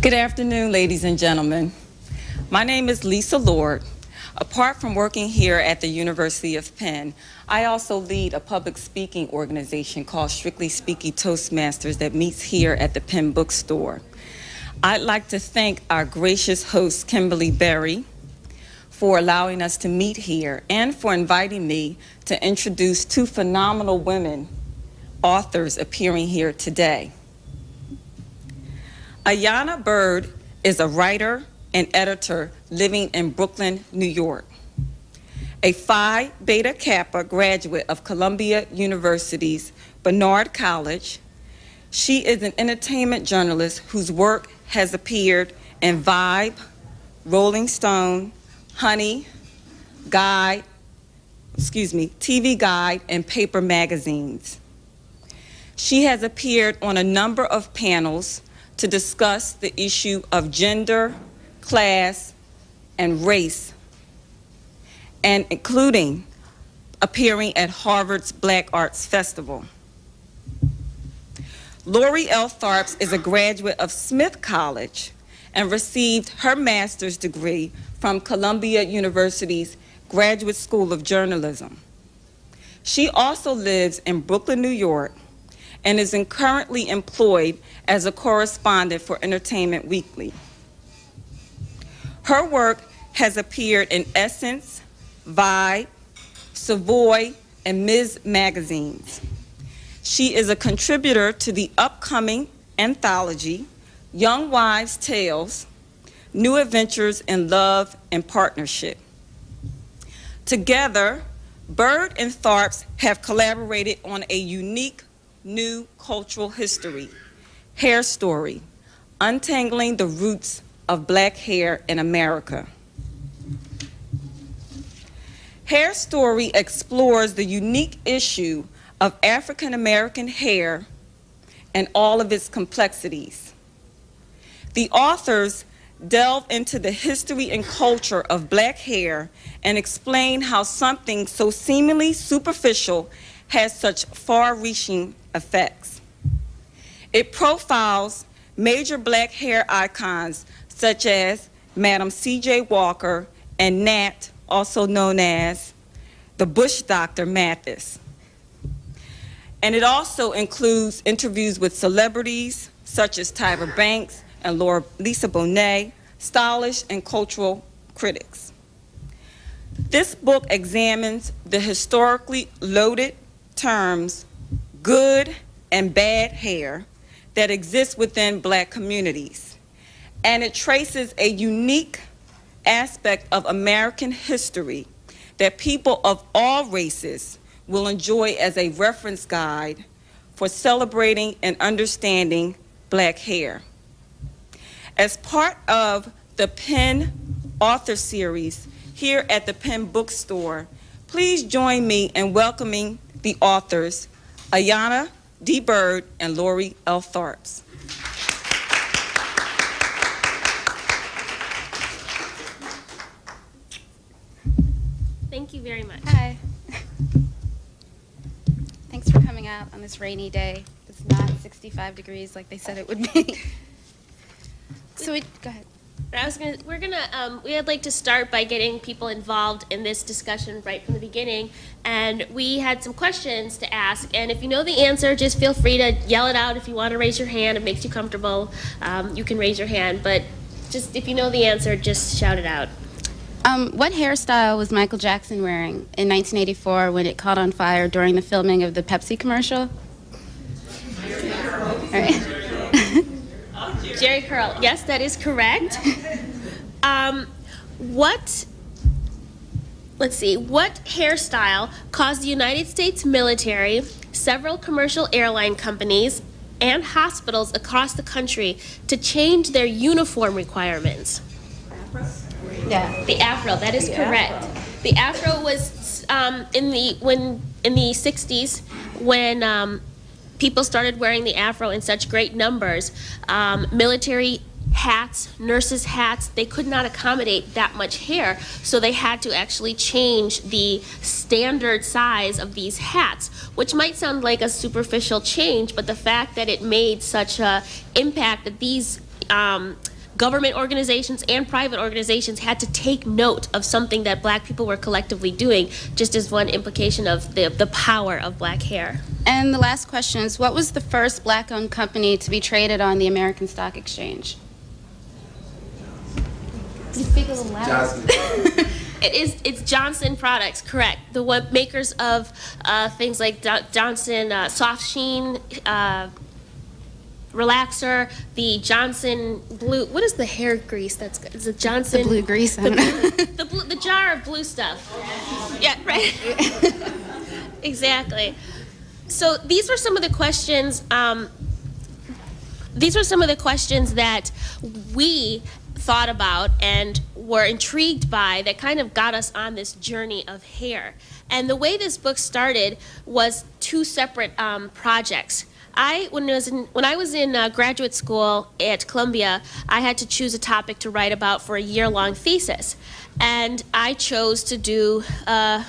Good afternoon, ladies and gentlemen. My name is Lisa Lord. Apart from working here at the University of Penn, I also lead a public speaking organization called Strictly Speaking Toastmasters that meets here at the Penn Bookstore. I'd like to thank our gracious host, Kimberly Berry, for allowing us to meet here and for inviting me to introduce two phenomenal women authors appearing here today. Ayanna Bird is a writer and editor living in Brooklyn, New York. A Phi Beta Kappa graduate of Columbia University's Barnard College, she is an entertainment journalist whose work has appeared in Vibe, Rolling Stone, Honey, TV Guide, and paper magazines. She has appeared on a number of panels to discuss the issue of gender, class, and race, and including appearing at Harvard's Black Arts Festival. Lori L. Tharps is a graduate of Smith College and received her master's degree from Columbia University's Graduate School of Journalism. She also lives in Brooklyn, New York, and is currently employed as a correspondent for Entertainment Weekly. Her work has appeared in Essence, Vibe, Savoy, and Ms. magazines. She is a contributor to the upcoming anthology, Young Wives' Tales, New Adventures in Love and Partnership. Together, Bird and Tharps have collaborated on a unique new cultural history, Hair Story, Untangling the Roots of Black Hair in America. Hair Story explores the unique issue of African American hair and all of its complexities. The authors delve into the history and culture of black hair and explain how something so seemingly superficial has such far-reaching effects. It profiles major black hair icons such as Madam C.J. Walker and Nat, also known as the Bush Doctor Mathis. And it also includes interviews with celebrities such as Tyra Banks and Lisa Bonet, stylish and cultural critics. This book examines the historically loaded terms good and bad hair that exists within black communities. And it traces a unique aspect of American history that people of all races will enjoy as a reference guide for celebrating and understanding black hair. As part of the Penn Author Series here at the Penn Bookstore, please join me in welcoming the authors, Ayanna D. Bird and Lori L. Tharps. Thank you very much. Hi. Thanks for coming out on this rainy day. It's not 65 degrees like they said it would be. Go ahead. We'd like to start by getting people involved in this discussion right from the beginning, and we had some questions to ask, and if you know the answer, just feel free to yell it out. If you want to raise your hand, it makes you comfortable, you can raise your hand, but just if you know the answer, just shout it out. What hairstyle was Michael Jackson wearing in 1984 when it caught on fire during the filming of the Pepsi commercial? All right. Jerry curl. Yes, that is correct. What hairstyle caused the United States military, several commercial airline companies, and hospitals across the country to change their uniform requirements? Yeah. The afro, that is correct. The afro was in the 60s when people started wearing the afro in such great numbers. Military hats, nurses' hats, they could not accommodate that much hair, so they had to actually change the standard size of these hats, which might sound like a superficial change, but the fact that it made such an impact that these government organizations and private organizations had to take note of something that black people were collectively doing, just as one implication of the power of black hair. And the last question is, what was the first black-owned company to be traded on the American Stock Exchange? You speak a little louder. It's Johnson Products, correct. The makers of things like Johnson Soft Sheen, Relaxer, the Johnson Blue. What is the hair grease? That's good. It's a Johnson. The blue grease. I don't know. The jar of blue stuff. Yeah, right. Exactly. So these were some of the questions. These were some of the questions that we thought about and were intrigued by, that kind of got us on this journey of hair. And the way this book started was two separate projects. When I was in graduate school at Columbia, I had to choose a topic to write about for a year-long thesis, and I chose to do a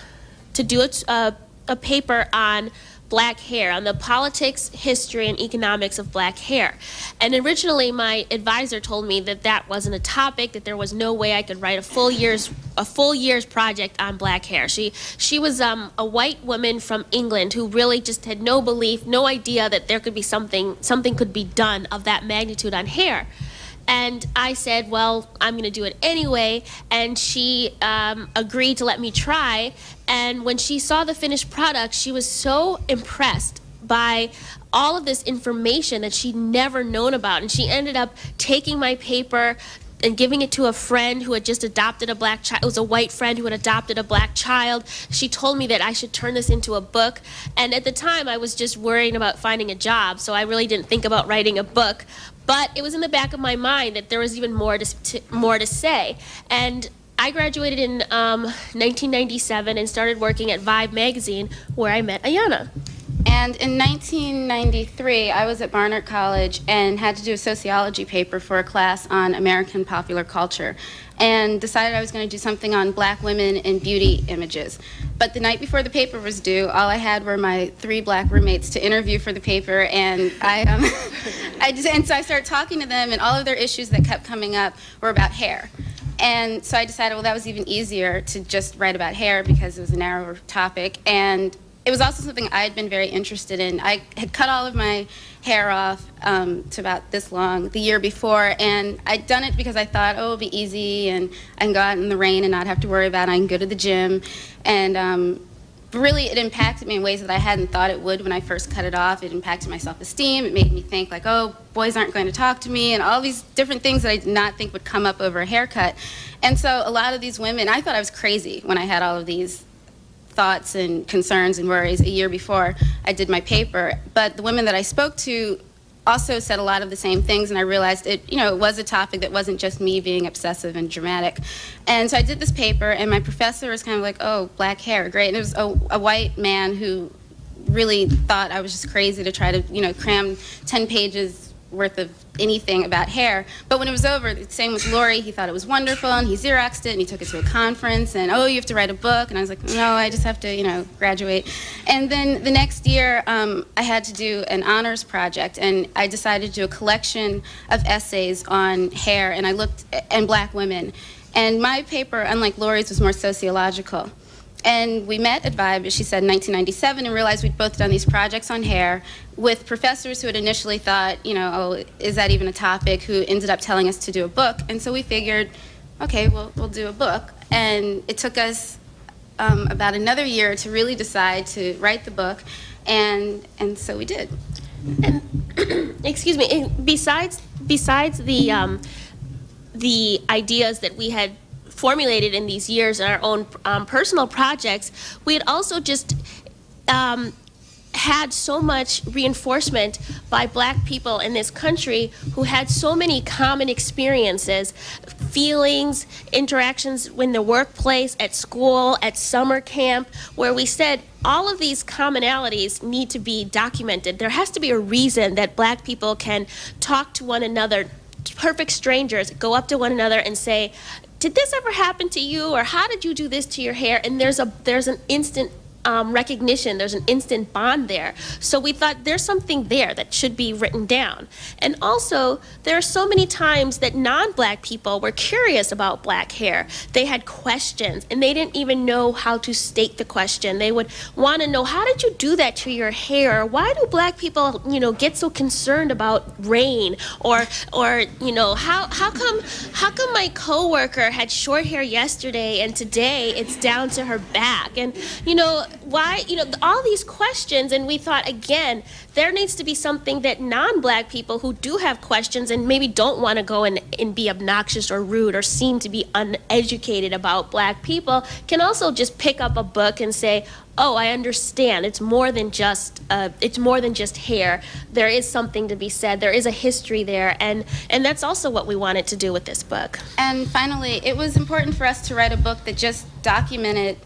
paper on black hair, on the politics, history, and economics of black hair. And originally, my advisor told me that that wasn't a topic, that there was no way I could write a full year's project on black hair. She was a white woman from England who really just had no belief, no idea that there could be something could be done of that magnitude on hair. And I said, well, I'm going to do it anyway. And she agreed to let me try. And when she saw the finished product, she was so impressed by all of this information that she'd never known about. And she ended up taking my paper and giving it to a friend who had just adopted a black child. It was a white friend who had adopted a black child. She told me that I should turn this into a book. And at the time, I was just worrying about finding a job, so I really didn't think about writing a book. But it was in the back of my mind that there was even more to say. And I graduated in 1997 and started working at Vibe magazine, where I met Ayanna. And in 1993, I was at Barnard College and had to do a sociology paper for a class on American popular culture, and decided I was going to do something on black women and beauty images. But the night before the paper was due, all I had were my 3 black roommates to interview for the paper, and so I started talking to them, and all of their issues that kept coming up were about hair. And so I decided, well, that was even easier to just write about hair because it was a narrower topic. And it was also something I had been very interested in. I had cut all of my hair off to about this long the year before, and I'd done it because I thought, oh, it'll be easy, and I can go out in the rain and not have to worry about it. I can go to the gym. And really, it impacted me in ways that I hadn't thought it would when I first cut it off. It impacted my self-esteem. It made me think, like, oh, boys aren't going to talk to me, and all these different things that I did not think would come up over a haircut. And so a lot of these women, I thought I was crazy when I had all of these thoughts and concerns and worries a year before I did my paper. But the women that I spoke to also said a lot of the same things, and I realized it was a topic that wasn't just me being obsessive and dramatic. And so I did this paper, and my professor was kind of like, oh, black hair, great. And it was a white man who really thought I was just crazy to try to cram 10 pages worth of anything about hair. But when it was over, the same with Lori. He thought it was wonderful, and he Xeroxed it, and he took it to a conference, and, oh, you have to write a book. And I was like, no, I just have to, graduate. And then the next year, I had to do an honors project, and I decided to do a collection of essays on hair, and I looked and black women. And my paper, unlike Lori's, was more sociological. And we met at Vibe, as she said, in 1997, and realized we'd both done these projects on hair with professors who had initially thought, oh, is that even a topic, who ended up telling us to do a book. And so we figured, okay, well, we'll do a book. And it took us about another year to really decide to write the book, and so we did. And excuse me, and besides the ideas that we had formulated in these years in our own personal projects, we had also just had so much reinforcement by black people in this country who had so many common experiences, feelings, interactions in the workplace, at school, at summer camp, where we said all of these commonalities need to be documented. There has to be a reason that black people can talk to one another, perfect strangers, go up to one another and say, did this ever happen to you? Or how did you do this to your hair? And there's an instant recognition. There's an instant bond there. So we thought there's something there that should be written down. And also, there are so many times that non-black people were curious about black hair. They had questions, and they didn't even know how to state the question. They would want to know, how did you do that to your hair? Why do black people, get so concerned about rain? Or how come my coworker had short hair yesterday and today it's down to her back? And why, all these questions. And we thought, again, there needs to be something that non-black people who do have questions and maybe don't want to go and be obnoxious or rude or seem to be uneducated about black people can also just pick up a book and say, oh, I understand. It's more than just hair. There is something to be said. There is a history there, and that's also what we wanted to do with this book. And finally, it was important for us to write a book that just documented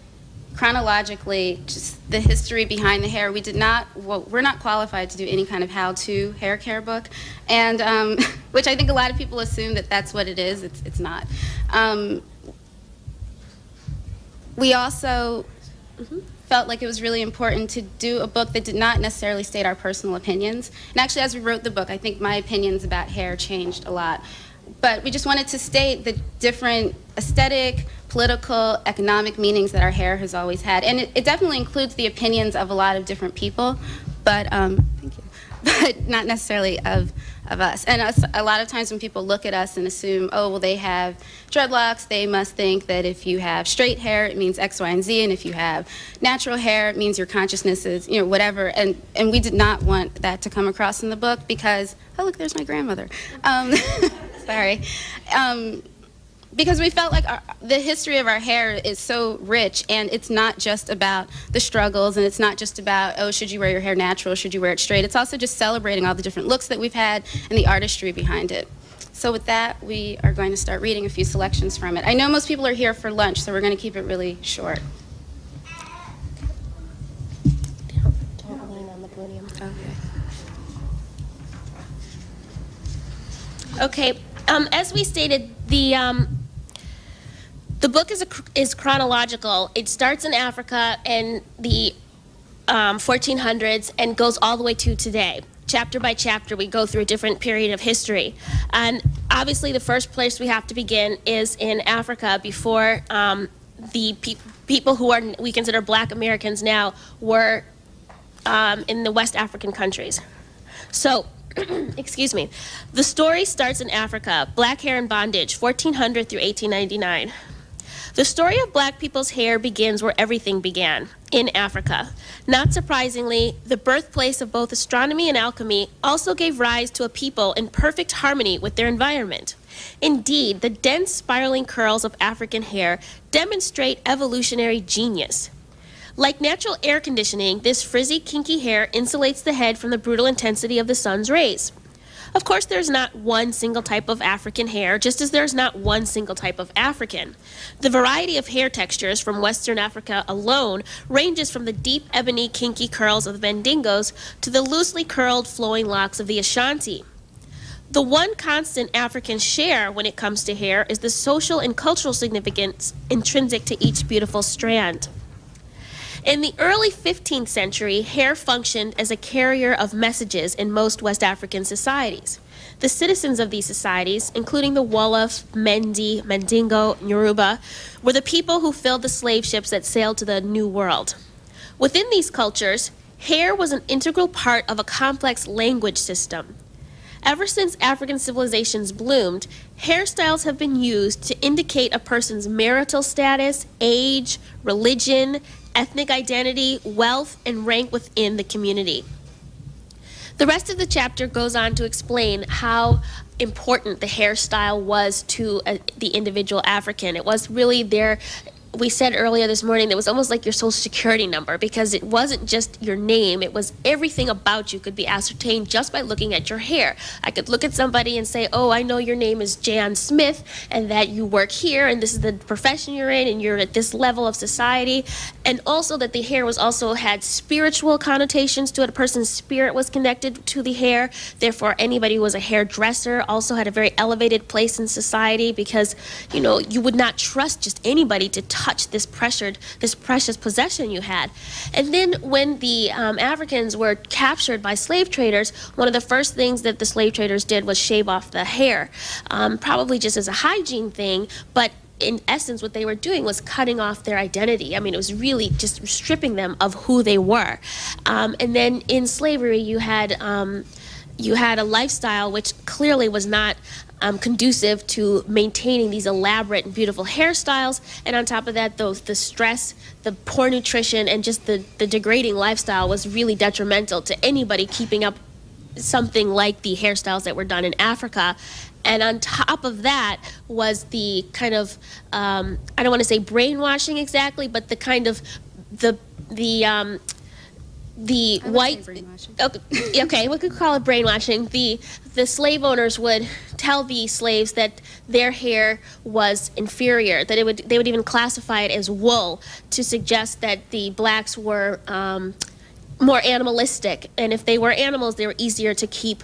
chronologically just the history behind the hair. We're not qualified to do any kind of how-to hair care book, and which I think a lot of people assume that that's what it is. It's not. We also felt like it was really important to do a book that did not necessarily state our personal opinions. And actually, as we wrote the book, I think my opinions about hair changed a lot. But we just wanted to state the different aesthetic, political, economic meanings that our hair has always had. And it definitely includes the opinions of a lot of different people, but thank you. But not necessarily of us. And a lot of times when people look at us and assume, oh, well, they have dreadlocks, they must think that if you have straight hair, it means X, Y, and Z, and if you have natural hair, it means your consciousness is, whatever. And we did not want that to come across in the book because, oh, look, there's my grandmother. Sorry. Because we felt like the history of our hair is so rich, and it's not just about the struggles, and it's not just about, oh, should you wear your hair natural, should you wear it straight? It's also just celebrating all the different looks that we've had and the artistry behind it. So with that, we are going to start reading a few selections from it. I know most people are here for lunch, so we're going to keep it really short. Don't lean on the podium. Okay. As we stated, the book is chronological. It starts in Africa in the 1400s and goes all the way to today. Chapter by chapter, we go through a different period of history. And obviously, the first place we have to begin is in Africa before the people who we consider black Americans now were in the West African countries. So, excuse me. The story starts in Africa, black hair in bondage, 1400 through 1899. The story of black people's hair begins where everything began, in Africa. Not surprisingly, the birthplace of both astronomy and alchemy also gave rise to a people in perfect harmony with their environment. Indeed, the dense spiraling curls of African hair demonstrate evolutionary genius. Like natural air conditioning, this frizzy, kinky hair insulates the head from the brutal intensity of the sun's rays. Of course, there's not one single type of African hair, just as there's not one single type of African. The variety of hair textures from Western Africa alone ranges from the deep, ebony, kinky curls of the Mandingos to the loosely curled, flowing locks of the Ashanti. The one constant Africans share when it comes to hair is the social and cultural significance intrinsic to each beautiful strand. In the early 15th century, hair functioned as a carrier of messages in most West African societies. The citizens of these societies, including the Wolof, Mendi, Mandingo, Yoruba, were the people who filled the slave ships that sailed to the New World. Within these cultures, hair was an integral part of a complex language system. Ever since African civilizations bloomed, hairstyles have been used to indicate a person's marital status, age, religion, ethnic identity, wealth, and rank within the community. The rest of the chapter goes on to explain how important the hairstyle was to the individual African. It was really their, we said earlier this morning, it was almost like your social security number, because it wasn't just your name, it was everything about you could be ascertained just by looking at your hair. I could look at somebody and say, oh, I know your name is Jan Smith, and that you work here, and this is the profession you're in, and you're at this level of society. And also that the hair was also had spiritual connotations to it. A person's spirit was connected to the hair. Therefore, anybody who was a hairdresser also had a very elevated place in society, because, you know, you would not trust just anybody to touch touch this precious possession you had. And then when the Africans were captured by slave traders, one of the first things that the slave traders did was shave off the hair, probably just as a hygiene thing, but in essence, what they were doing was cutting off their identity. I mean, it was really just stripping them of who they were. And then in slavery, you had a lifestyle which clearly was not conducive to maintaining these elaborate and beautiful hairstyles. And on top of that, the stress, the poor nutrition, and just the degrading lifestyle was really detrimental to anybody keeping up something like the hairstyles that were done in Africa. And on top of that was the kind of, I don't want to say brainwashing exactly, but the kind of, the white, okay, we could call it brainwashing. The slave owners would tell the slaves that their hair was inferior, that they would even classify it as wool to suggest that the blacks were more animalistic, and if they were animals, they were easier to keep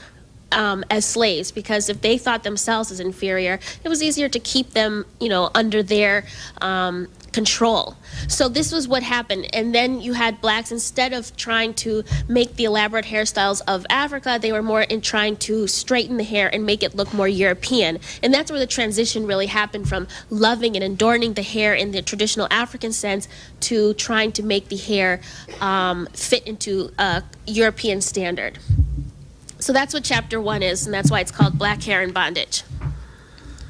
as slaves, because if they thought themselves as inferior, it was easier to keep them, under their control. So this was what happened. And then you had blacks, instead of trying to make the elaborate hairstyles of Africa, they were more in trying to straighten the hair and make it look more European. And that's where the transition really happened, from loving and adorning the hair in the traditional African sense to trying to make the hair fit into a European standard. So that's what chapter 1 is, and that's why it's called Black Hair in Bondage.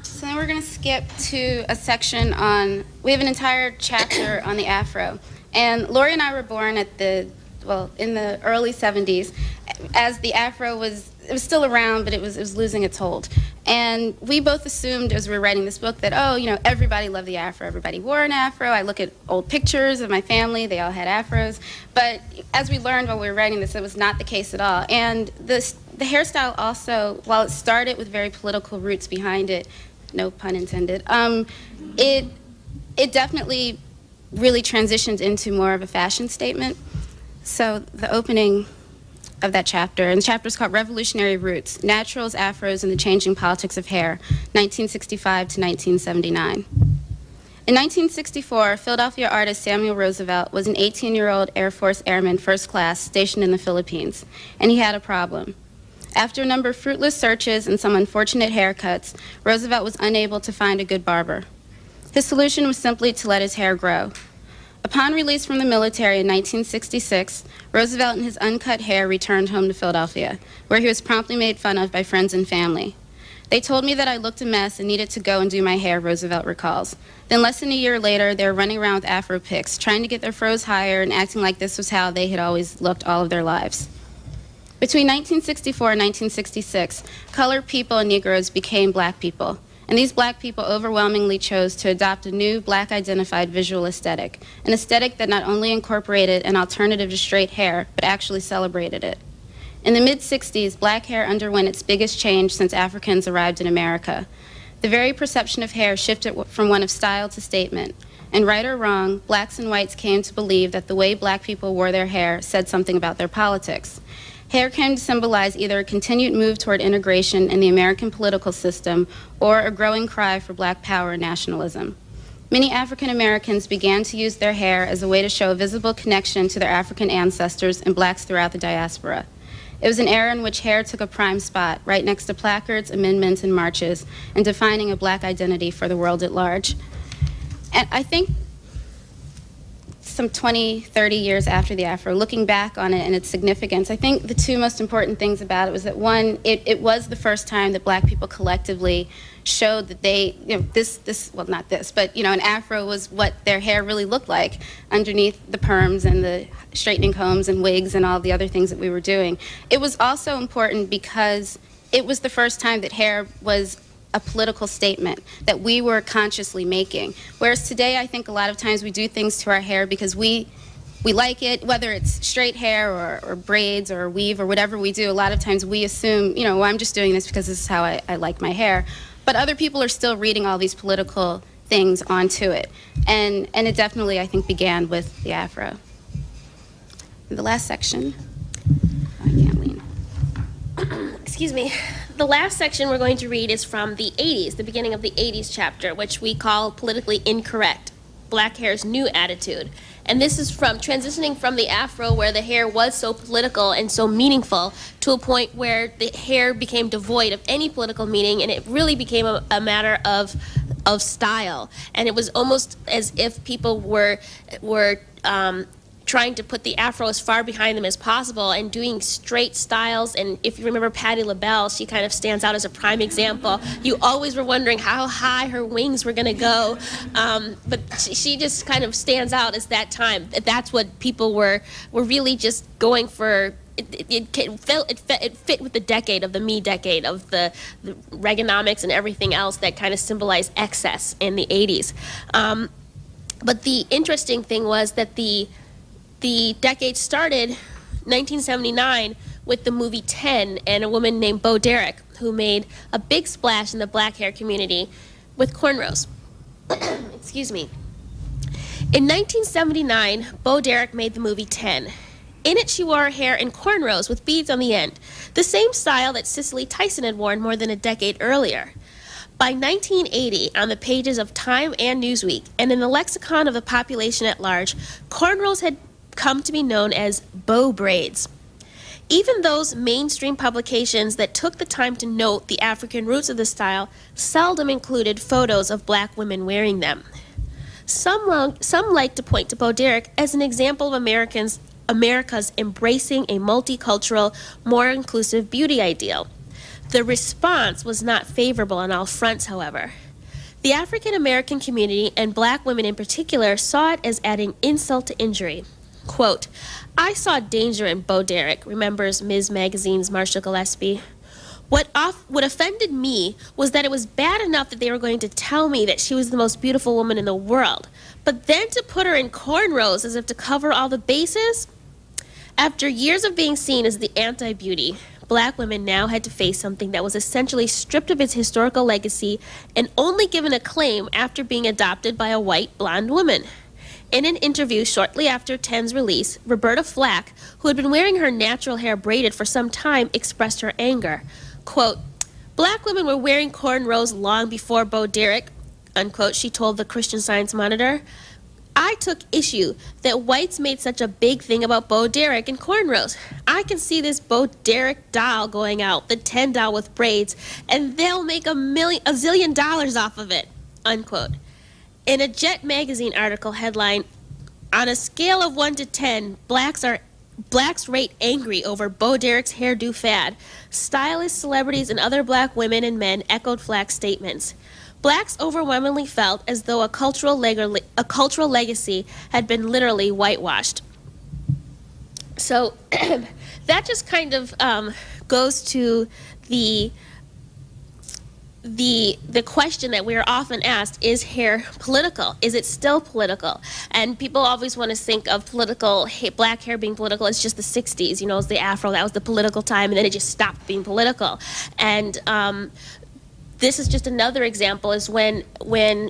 So then we're going to skip to a section on, we have an entire chapter on the Afro. And Lori and I were born in the early 70s, as the Afro was still around, but it was losing its hold. And we both assumed as we were writing this book that, everybody loved the Afro, everybody wore an Afro. I look at old pictures of my family, they all had Afros. But as we learned while we were writing this, it was not the case at all. And the hairstyle also, while it started with very political roots behind it, no pun intended, it definitely really transitioned into more of a fashion statement. So the opening of that chapter, and the chapter is called Revolutionary Roots, Naturals, Afros, and the Changing Politics of Hair, 1965 to 1979. In 1964, Philadelphia artist Samuel Roosevelt was an 18-year-old Air Force airman, first class, stationed in the Philippines, and he had a problem. After a number of fruitless searches and some unfortunate haircuts, Roosevelt was unable to find a good barber. His solution was simply to let his hair grow. Upon release from the military in 1966, Roosevelt and his uncut hair returned home to Philadelphia, where he was promptly made fun of by friends and family. They told me that I looked a mess and needed to go and do my hair, Roosevelt recalls. Then less than a year later, they were running around with Afro picks, trying to get their fros higher and acting like this was how they had always looked all of their lives. Between 1964 and 1966, colored people and Negroes became black people. And these black people overwhelmingly chose to adopt a new black-identified visual aesthetic, an aesthetic that not only incorporated an alternative to straight hair, but actually celebrated it. In the mid-60s, black hair underwent its biggest change since Africans arrived in America. The very perception of hair shifted from one of style to statement. And right or wrong, blacks and whites came to believe that the way black people wore their hair said something about their politics. Hair came to symbolize either a continued move toward integration in the American political system or a growing cry for black power and nationalism. Many African Americans began to use their hair as a way to show a visible connection to their African ancestors and blacks throughout the diaspora. It was an era in which hair took a prime spot, right next to placards, amendments, and marches, and defining a black identity for the world at large. And I think some 20, 30 years after the Afro, looking back on it and its significance, I think the two most important things about it was that, one, it was the first time that black people collectively showed that they, well, not this, but, an Afro was what their hair really looked like underneath the perms and the straightening combs and wigs and all the other things that we were doing. It was also important because it was the first time that hair was a political statement that we were consciously making. Whereas today, I think a lot of times we do things to our hair because we like it, whether it's straight hair or braids or weave or whatever we do. A lot of times we assume, well, I'm just doing this because this is how I like my hair. But other people are still reading all these political things onto it. And it definitely, I think, began with the Afro. And the last section, I can't lean. Excuse me. The last section we're going to read is from the 80s, the beginning of the 80s chapter, which we call Politically Incorrect. black hair's new attitude. And this is from transitioning from the afro, where the hair was so political and so meaningful, to a point where the hair became devoid of any political meaning, and it really became a matter of style. And it was almost as if people were trying to put the afro as far behind them as possible and doing straight styles. And if you remember Patti LaBelle, she kind of stands out as a prime example. You always were wondering how high her wings were going to go, but she just kind of stands out as that time. That's what people were really just going for. It fit with the decade of the me decade of the Reaganomics and everything else that kind of symbolized excess in the 80s. But the interesting thing was that the decade started 1979 with the movie 10 and a woman named Bo Derek, who made a big splash in the black hair community with cornrows. Excuse me. In 1979, Bo Derek made the movie 10. In it, she wore her hair in cornrows with beads on the end, the same style that Cicely Tyson had worn more than a decade earlier. By 1980, on the pages of Time and Newsweek, and in the lexicon of the population at large, cornrows had come to be known as bow braids. Even those mainstream publications that took the time to note the African roots of the style seldom included photos of black women wearing them. Some like to point to Bo Derek as an example of America's embracing a multicultural, more inclusive beauty ideal. The response was not favorable on all fronts, however. The African American community, and black women in particular, saw it as adding insult to injury. Quote, "I saw danger in Bo Derek," remembers Ms. Magazine's Marsha Gillespie. What offended me was that it was bad enough that they were going to tell me that she was the most beautiful woman in the world, but then to put her in cornrows as if to cover all the bases? After years of being seen as the anti-beauty, black women now had to face something that was essentially stripped of its historical legacy and only given a claim after being adopted by a white blonde woman. In an interview shortly after 10's release, Roberta Flack, who had been wearing her natural hair braided for some time, expressed her anger. Quote, "Black women were wearing cornrows long before Bo Derek," unquote, she told the Christian Science Monitor. "I took issue that whites made such a big thing about Bo Derek and cornrows. I can see this Bo Derek doll going out, the 10 doll with braids, and they'll make a zillion dollars off of it," unquote. In a Jet magazine article headline, "On a scale of 1 to 10, blacks rate angry over Bo Derek's hairdo fad. Stylists, celebrities, and other black women and men echoed Flack's statements. Blacks overwhelmingly felt as though a cultural legacy had been literally whitewashed." So that just kind of goes to the question that we are often asked: is hair political? Is it still political? And people always want to think of black hair being political as just the 60s, as the afro, that was the political time, and then it just stopped being political. And this is just another example, is when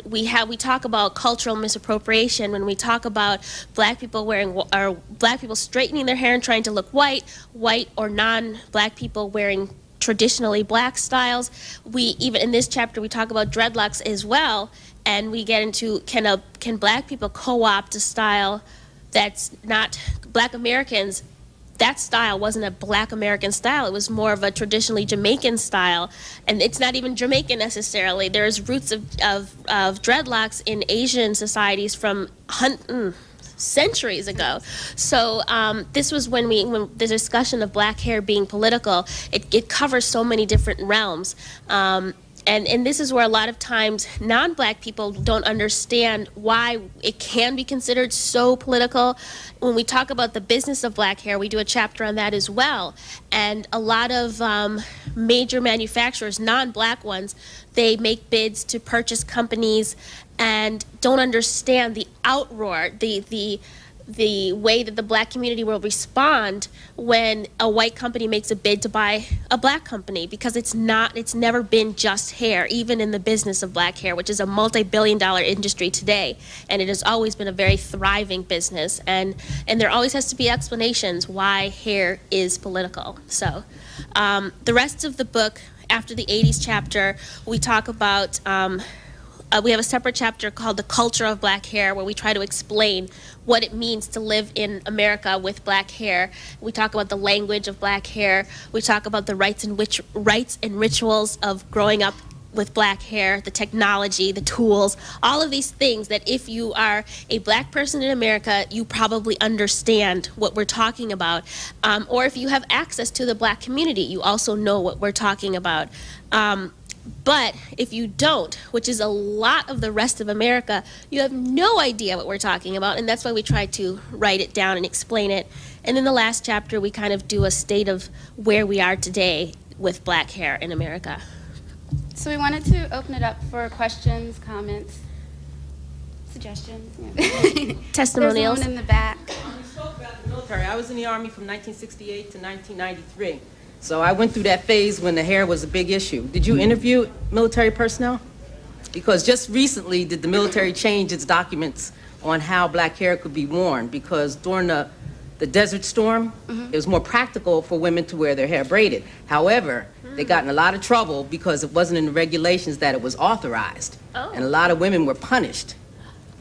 we talk about cultural misappropriation, when we talk about black people straightening their hair and trying to look white or non-black people wearing traditionally black styles. We even in this chapter we talk about dreadlocks as well, and we get into can black people co-opt a style that's not black Americans. That style wasn't a black American style. It was more of a traditionally Jamaican style, and it's not even Jamaican necessarily. There's roots of dreadlocks in Asian societies from centuries ago. So this was when the discussion of black hair being political, it covers so many different realms. And this is where a lot of times non-black people don't understand why it can be considered so political. When we talk about the business of black hair, we do a chapter on that as well. And a lot of major manufacturers, non-black ones, they make bids to purchase companies and don't understand the outroar, the way that the black community will respond when a white company makes a bid to buy a black company, because it's never been just hair, even in the business of black hair, which is a multi-billion-dollar industry today, and it has always been a very thriving business, and there always has to be explanations why hair is political. So the rest of the book, after the 80s chapter, we talk about we have a separate chapter called The Culture of Black Hair, where we try to explain what it means to live in America with black hair. We talk about the language of black hair. We talk about the rights and rituals of growing up with black hair, the technology, the tools, all of these things that if you are a black person in America, you probably understand what we're talking about. Or if you have access to the black community, you also know what we're talking about. But if you don't, which is a lot of the rest of America, you have no idea what we're talking about, and that's why we try to write it down and explain it. And in the last chapter, we kind of do a state of where we are today with black hair in America. So we wanted to open it up for questions, comments, suggestions. Yeah. Testimonials. There's one in the back. You spoke about the military. I was in the Army from 1968 to 1993. So I went through that phase when the hair was a big issue. Did you interview military personnel? Because just recently did the military change its documents on how black hair could be worn, because during the Desert Storm, it was more practical for women to wear their hair braided. However, they got in a lot of trouble because it wasn't in the regulations that it was authorized. Oh. And a lot of women were punished.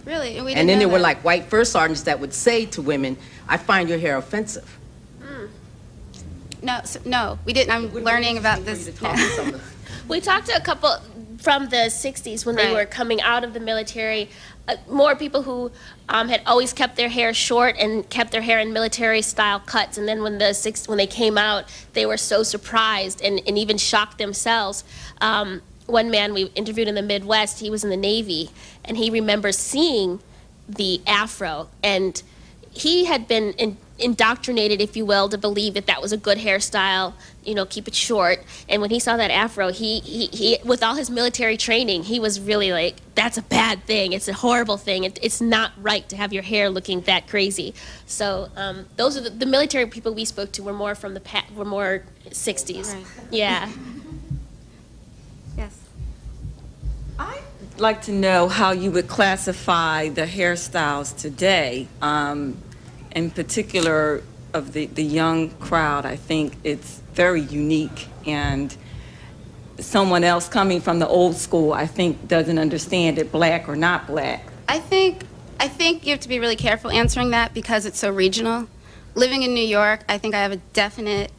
Really? And, we And didn't then know there were that. like white first sergeants that would say to women, "I find your hair offensive." No, we didn't. I'm learning about this. We talked to a couple from the 60s when they Right. were coming out of the military, more people who had always kept their hair short and kept their hair in military style cuts, and then when they came out, they were so surprised and even shocked themselves. One man we interviewed in the Midwest, he was in the Navy, and he remembers seeing the afro, and he had been indoctrinated, if you will, to believe that that was a good hairstyle, you know, keep it short. And when he saw that afro, he with all his military training, he was really like, that's a bad thing. It's a horrible thing. It's not right to have your hair looking that crazy. So those are the military people we spoke to were more from were more 60s. Right. Yeah. Yes. I'd like to know how you would classify the hairstyles today. In particular of the young crowd, I think it's very unique, and someone else coming from the old school, I think, doesn't understand it, black or not black. I think you have to be really careful answering that because it's so regional. Living in New York, I think I have a definite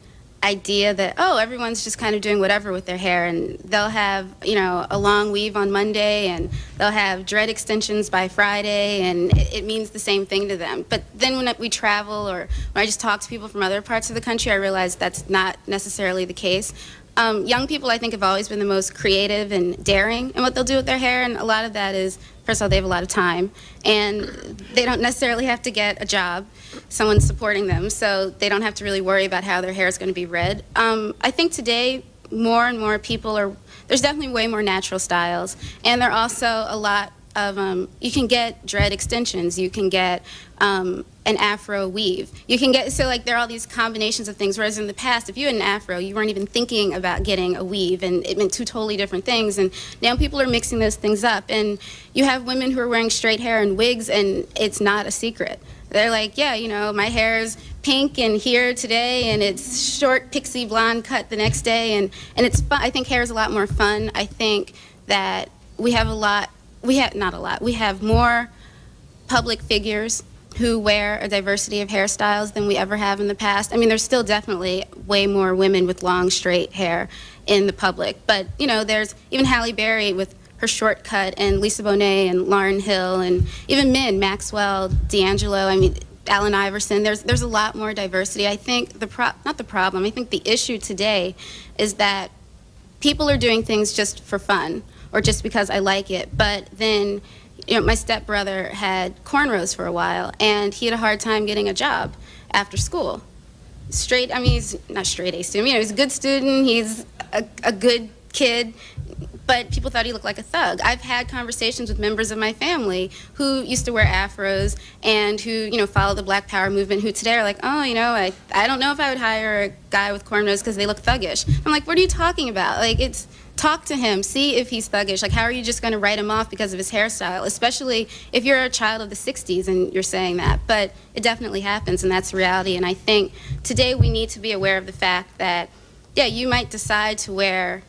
idea that, oh, everyone's just kind of doing whatever with their hair, and they'll have, you know, a long weave on Monday, and they'll have dread extensions by Friday, and it means the same thing to them. But then when we travel or when I just talk to people from other parts of the country, I realize that's not necessarily the case. Young people, I think, have always been the most creative and daring in what they'll do with their hair, and a lot of that is, first of all, they have a lot of time, and they don't necessarily have to get a job. Someone's supporting them, so they don't have to really worry about how their hair is going to be read. I think today, more and more people there's definitely way more natural styles, and there are also a lot of, you can get dread extensions, you can get an afro weave. You can get, so like there are all these combinations of things, whereas in the past, if you had an afro, you weren't even thinking about getting a weave, and it meant two totally different things, and now people are mixing those things up, and you have women who are wearing straight hair and wigs, and it's not a secret. They're like, yeah, you know, my hair is pink and here today, and it's short pixie blonde cut the next day, and it's fun. I think hair is a lot more fun. I think that we have we have more public figures who wear a diversity of hairstyles than we ever have in the past. I mean, there's still definitely way more women with long, straight hair in the public. But, you know, there's even Halle Berry with her short cut, and Lisa Bonet and Lauryn Hill, and even men, Maxwell, D'Angelo, I mean, Allen Iverson. There's a lot more diversity. I think not the problem, I think the issue today is that people are doing things just for fun or just because I like it. But then, you know, my stepbrother had cornrows for a while, and he had a hard time getting a job after school. I mean, he's not straight A student, you know, he's a good student, he's a good kid, but people thought he looked like a thug. I've had conversations with members of my family who used to wear afros and who, you know, follow the Black Power movement, who today are like, oh, you know, I don't know if I would hire a guy with cornrows because they look thuggish. I'm like, what are you talking about? Like, talk to him, see if he's thuggish. Like, how are you just going to write him off because of his hairstyle, especially if you're a child of the 60s and you're saying that? But it definitely happens, and that's reality. And I think today we need to be aware of the fact that, yeah, you might decide to wear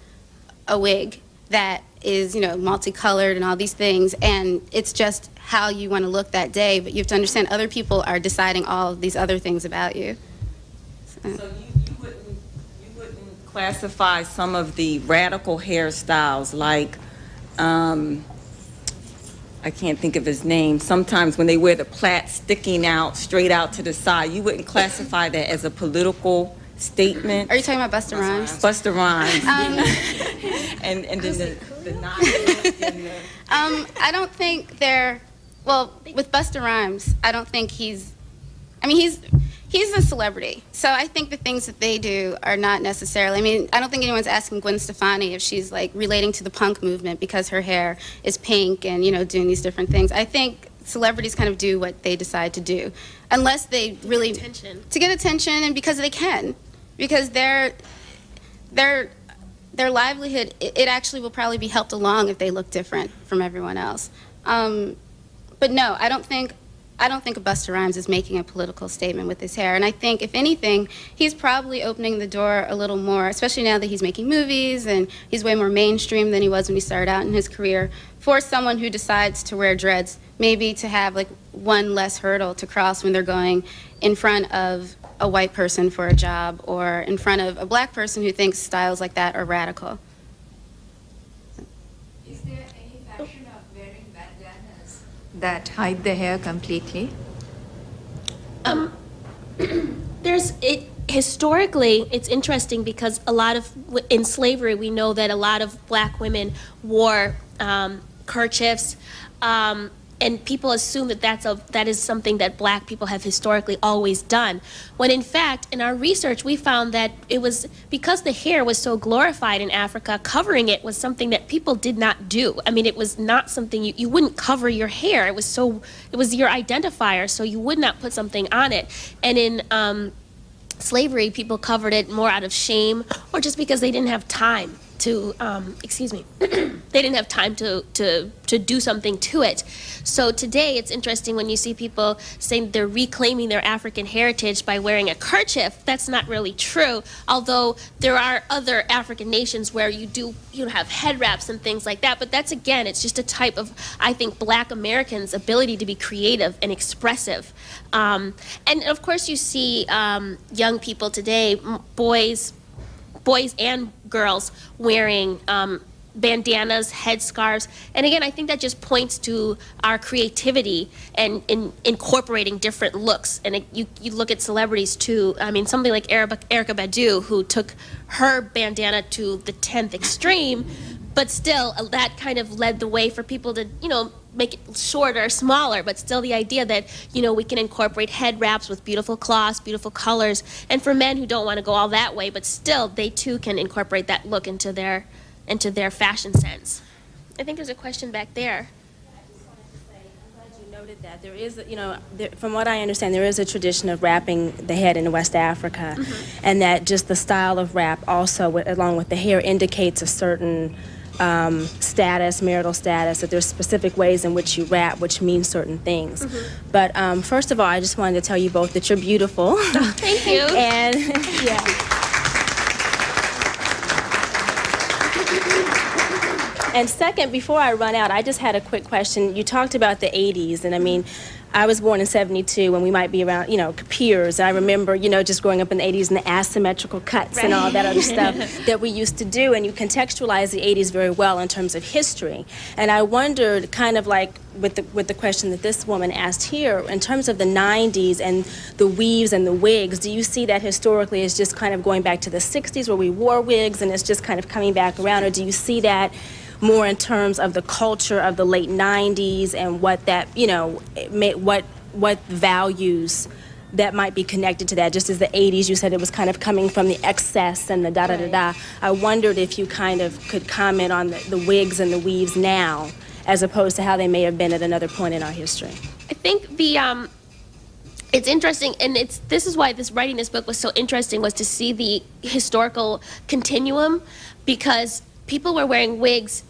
a wig that is, you know, multicolored and all these things, and it's just how you want to look that day, but you have to understand other people are deciding all of these other things about you. So you wouldn't classify some of the radical hairstyles like, I can't think of his name, sometimes when they wear the plait sticking out, straight out to the side, you wouldn't classify that as a political statement? Are you talking about Busta Rhymes? Busta Rhymes. And then the Nazis and the... I don't think they're, well, with Busta Rhymes, I don't think he's a celebrity. So I think the things that they do are not necessarily, I mean, I don't think anyone's asking Gwen Stefani if she's like relating to the punk movement because her hair is pink and, you know, doing these different things. I think celebrities kind of do what they decide to do, unless they really... To get attention, and because they can. Because their livelihood, it actually will probably be helped along if they look different from everyone else. But no, I don't think Busta Rhymes is making a political statement with his hair. And I think, if anything, he's probably opening the door a little more, especially now that he's making movies and he's way more mainstream than he was when he started out in his career, for someone who decides to wear dreads, maybe to have like one less hurdle to cross when they're going in front of a white person for a job or in front of a black person who thinks styles like that are radical. Is there any fashion of wearing bandanas that hide the hair completely? Historically, it's interesting because in slavery, we know that a lot of black women wore kerchiefs, and people assume that that is something that black people have historically always done. When in fact, in our research, we found that it was because the hair was so glorified in Africa, covering it was something that people did not do. I mean, it was not something you wouldn't cover your hair. It was your identifier, so you would not put something on it. And in slavery, people covered it more out of shame or just because they didn't have time to, they didn't have time to do something to it. So today it's interesting when you see people saying they're reclaiming their African heritage by wearing a kerchief. That's not really true, although there are other African nations where you have head wraps and things like that, but that's, again, it's just a type of, I think, black Americans' ability to be creative and expressive. And of course you see young people today, boys and girls wearing bandanas, headscarves, and again, I think that just points to our creativity and in incorporating different looks. And you look at celebrities too. I mean, something like Erykah Badu, who took her bandana to the 10th extreme, but still that kind of led the way for people to, make it shorter, smaller, but still the idea that, we can incorporate head wraps with beautiful cloths, beautiful colors, and for men who don't want to go all that way, but still they too can incorporate that look into their fashion sense. I think there's a question back there. I just wanted to say, I'm glad you noted that. There is, from what I understand, there is a tradition of wrapping the head in West Africa, and that just the style of wrap also, along with the hair, indicates a certain status, marital status, that there's specific ways in which you wrap, which means certain things. But first of all, I just wanted to tell you both that you're beautiful. Thank you. And yeah. And second, before I run out, I just had a quick question. You talked about the 80s, and I mean, I was born in 72, and we might be around, peers. I remember, just growing up in the 80s and the asymmetrical cuts and all that other stuff that we used to do, and you contextualize the 80s very well in terms of history. And I wondered, kind of like with the question that this woman asked here, in terms of the 90s and the weaves and the wigs, do you see that historically as just kind of going back to the 60s where we wore wigs and it's just kind of coming back around, or do you see that more in terms of the culture of the late 90s and what that, what values that might be connected to that? Just as the 80s, you said it was kind of coming from the excess and the da-da-da-da. I wondered if you kind of could comment on the wigs and the weaves now as opposed to how they may have been at another point in our history. I think it's interesting, and this is why writing this book was so interesting, was to see the historical continuum, because people were wearing wigs.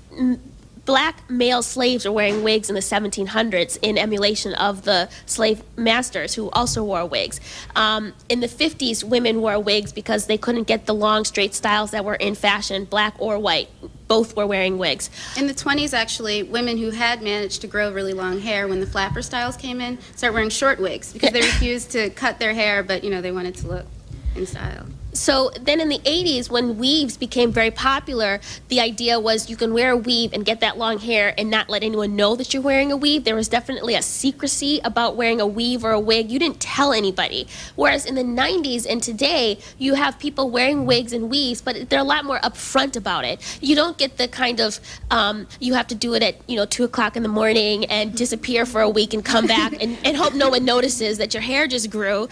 Black male slaves were wearing wigs in the 1700s in emulation of the slave masters who also wore wigs. In the 50s, women wore wigs because they couldn't get the long, straight styles that were in fashion, black or white. both were wearing wigs. In the 20s, actually, women who had managed to grow really long hair when the flapper styles came in started wearing short wigs because they refused to cut their hair, but, you know, they wanted to look in style. So then in the 80s, when weaves became very popular, the idea was you can wear a weave and get that long hair and not let anyone know that you're wearing a weave. There was definitely a secrecy about wearing a weave or a wig. You didn't tell anybody. Whereas in the 90s and today, you have people wearing wigs and weaves, but they're a lot more upfront about it. You don't get the kind of, you have to do it at, 2 o'clock in the morning and disappear for a week and come back and hope no one notices that your hair just grew.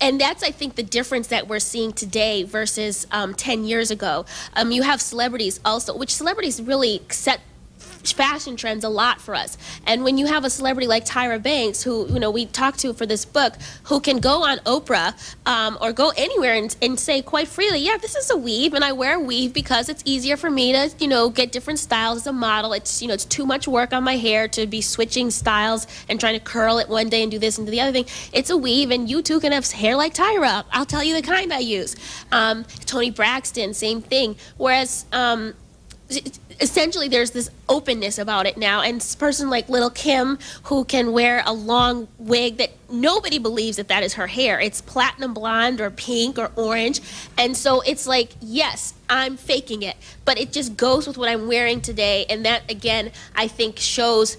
And that's, I think, the difference that we're seeing today versus 10 years ago. You have celebrities also, which celebrities really set fashion trends a lot for us. And when you have a celebrity like Tyra Banks, who we talked to for this book, who can go on Oprah or go anywhere and say quite freely, yeah, this is a weave, and I wear a weave because it's easier for me to get different styles as a model. It's it's too much work on my hair to be switching styles and trying to curl it one day and do this and do the other thing. It's a weave, and you too can have hair like Tyra. I'll tell you the kind I use. Toni Braxton, same thing. Whereas essentially there's this openness about it now, and this person like Little Kim, who can wear a long wig that nobody believes that is her hair. It's platinum blonde or pink or orange, and so it's like, yes, I'm faking it, but it just goes with what I'm wearing today. And that, again, I think shows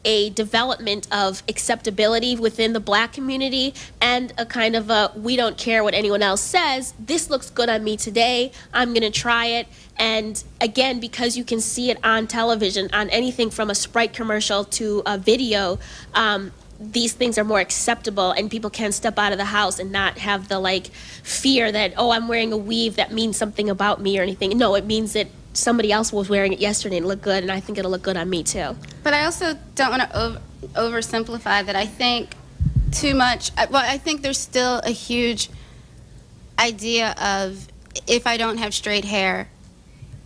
a development of acceptability within the Black community and a kind of a, we don't care what anyone else says, this looks good on me today, I'm gonna try it. And again, because you can see it on television, on anything from a Sprite commercial to a video, these things are more acceptable, and people can step out of the house and not have the fear that, oh, I'm wearing a weave, that means something about me or anything. No, it means that somebody else was wearing it yesterday and it looked good, and I think it'll look good on me too. But I also don't want to oversimplify that. I think too much, I think there's still a huge idea of, if I don't have straight hair,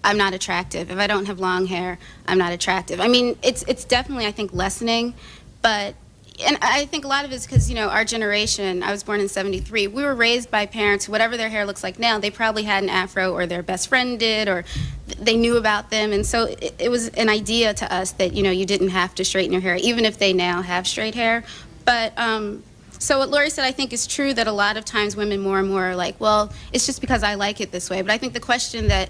I'm not attractive. If I don't have long hair, I'm not attractive. I mean, it's definitely, I think, lessening, but, and I think a lot of it's because, our generation, I was born in '73, we were raised by parents, whatever their hair looks like now, they probably had an afro, or their best friend did, or they knew about them, and so it was an idea to us that, you didn't have to straighten your hair, even if they now have straight hair. But, so what Lori said, I think, is true, that a lot of times women more and more are like, well, it's just because I like it this way. But I think the question that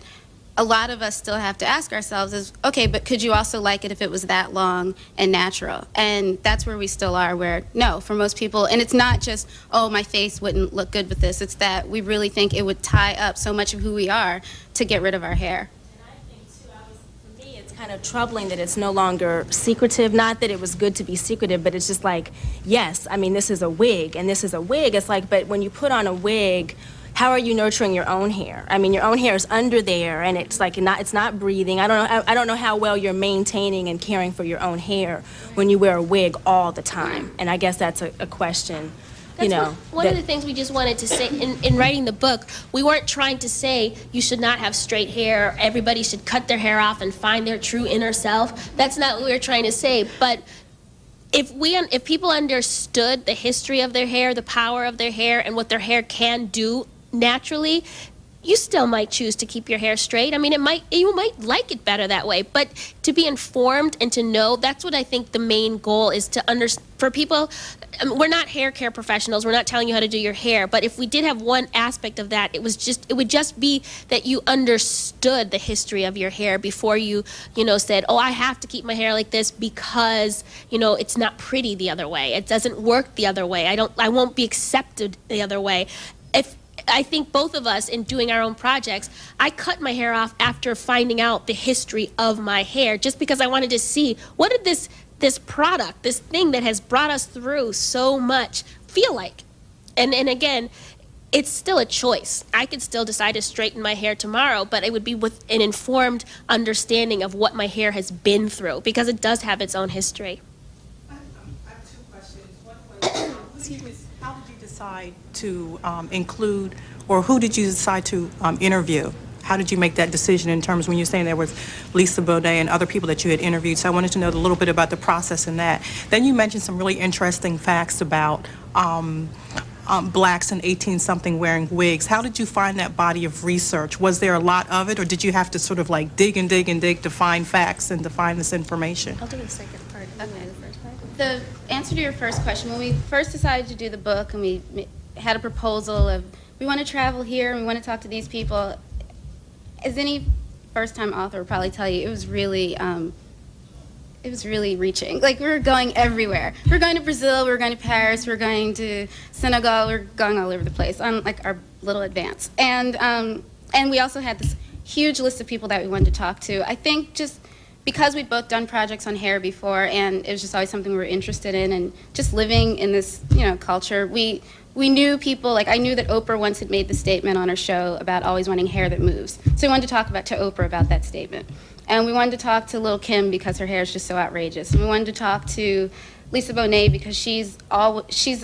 a lot of us still have to ask ourselves is, okay, but could you also like it if it was that long and natural? And that's where we still are, where, no, for most people, and it's not just, oh, my face wouldn't look good with this, it's that we really think it would tie up so much of who we are to get rid of our hair. For me, it's kind of troubling that it's no longer secretive. Not that it was good to be secretive, but it's just like, yes, I mean, this is a wig, and this is a wig. It's like, but when you put on a wig, how are you nurturing your own hair? I mean, your own hair is under there, and it's like it's not breathing. I don't know how well you're maintaining and caring for your own hair when you wear a wig all the time. And I guess that's a question. That's one of the things we just wanted to say in writing the book. We weren't trying to say you should not have straight hair, everybody should cut their hair off and find their true inner self. That's not what we were trying to say. But if people understood the history of their hair, the power of their hair, and what their hair can do naturally, you still might choose to keep your hair straight. I mean, you might like it better that way, but to be informed and to know, that's what I think the main goal is, to understand. For people, we're not hair care professionals, we're not telling you how to do your hair, but if we did have one aspect of that, it would just be that you understood the history of your hair before you said, oh, I have to keep my hair like this because it's not pretty the other way, it doesn't work the other way, I won't be accepted the other way. I think both of us, in doing our own projects, I cut my hair off after finding out the history of my hair, just because I wanted to see, what did this product, this thing that has brought us through so much, feel like? And again, it's still a choice. I could still decide to straighten my hair tomorrow, but it would be with an informed understanding of what my hair has been through, because it does have its own history. I have two questions. One question, how did you decide to include, or who did you decide to interview? How did you make that decision in terms, when you're saying there was Lisa Bonet and other people that you had interviewed? So I wanted to know a little bit about the process in that. Then you mentioned some really interesting facts about blacks in 18-something wearing wigs. How did you find that body of research? Was there a lot of it, or did you have to sort of like dig and dig and dig to find facts and to find this information? I'll do the second part. Okay. The first part. The answer to your first question, when we first decided to do the book and we had a proposal of, we want to travel here and we want to talk to these people, as any first-time author would probably tell you, it was really reaching. Like, we were going everywhere. We were going to Brazil, we were going to Paris, we were going to Senegal, we were going all over the place on like our little advance. And we also had this huge list of people that we wanted to talk to. I think just because we'd both done projects on hair before, and it was just always something we were interested in, and just living in this, culture, we knew people, like I knew that Oprah once had made the statement on her show about always wanting hair that moves. So we wanted to talk to Oprah about that statement. And we wanted to talk to Lil' Kim because her hair is just so outrageous. And we wanted to talk to Lisa Bonet because she's